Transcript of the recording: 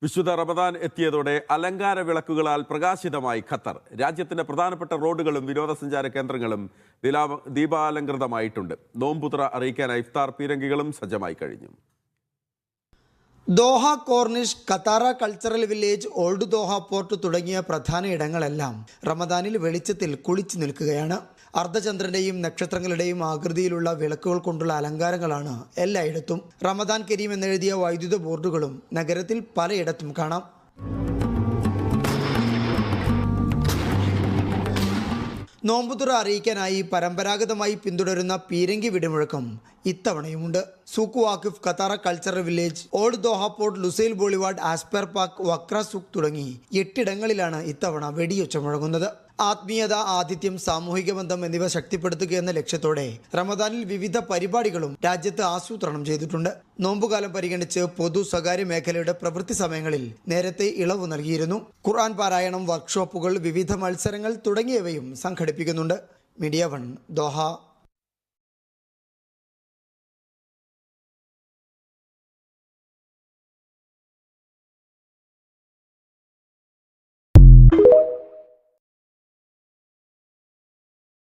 വിശുദ്ധ റമദാൻ എത്തിയതോടെ അലങ്കാര വിളക്കുകളാൽ പ്രകാശിതമായി ഖത്തർ. രാജ്യത്തിന്റെ പ്രധാനപ്പെട്ട റോഡുകളും വിനോദസഞ്ചാര കേന്ദ്രങ്ങളും ദീപാലങ്കൃതമായിട്ടുണ്ട്. നോമ്പുതുറ അറിയിക്കാനായി ഇഫ്താർ പീരങ്കികളും സജ്ജമായി കഴിഞ്ഞു. Doha Corniche, Katara cultural village, old Doha port തുടങ്ങിയ പ്രധാന ഇടങ്ങളെല്ലാം റമദാനിൽ വെളിച്ചത്തിൽ കുളിച്ചു നിൽക്കുകയാണ്. അർദ്ധചന്ദ്രന്റെയും നക്ഷത്രങ്ങളുടെയും ആകൃതിയിലുള്ള വിളക്കുകൾ കൊണ്ടുള്ള അലങ്കാരങ്ങളാണ് എല്ലായിടത്തും. റമദാൻ കരീം എന്നെഴുതിയ വൈദ്യുത ബോർഡുകളും നഗരത്തിൽ പലയിടത്തും കാണാം. നോമ്പുതുറ അറിയിക്കാനായി പരമ്പരാഗതമായി പിന്തുടരുന്ന പീരങ്കി വെടിമുഴക്കം ഇത്തവണയുമുണ്ട്. Souq Waqif, Katara cultural village, old Doha port, Lusail boulevard, Aspire park, Wakrah souq തുടങ്ങി 8 ഇടങ്ങളിലാണ് ഇത്തവണ വെടിയൊച്ച മുഴങ്ങുന്നത്. ആത്മീയത, ആതിഥ്യം, സാമൂഹിക ബന്ധം എന്നിവ ശക്തിപ്പെടുത്തുക എന്ന ലക്ഷ്യത്തോടെ റമദാനിൽ വിവിധ പരിപാടികളും രാജ്യത്ത് ആസൂത്രണം ചെയ്തിട്ടുണ്ട്. നോമ്പുകാലം പരിഗണിച്ച് പൊതു സ്വകാര്യ മേഖലയുടെ പ്രവൃത്തി സമയങ്ങളിൽ നേരത്തെ ഇളവ് നൽകിയിരുന്നു. ഖുർആൻ പാരായണം, വർക്ക്ഷോപ്പുകൾ, വിവിധ മത്സരങ്ങൾ തുടങ്ങിയവയും സംഘടിപ്പിക്കുന്നുണ്ട്. Media 1 Doha.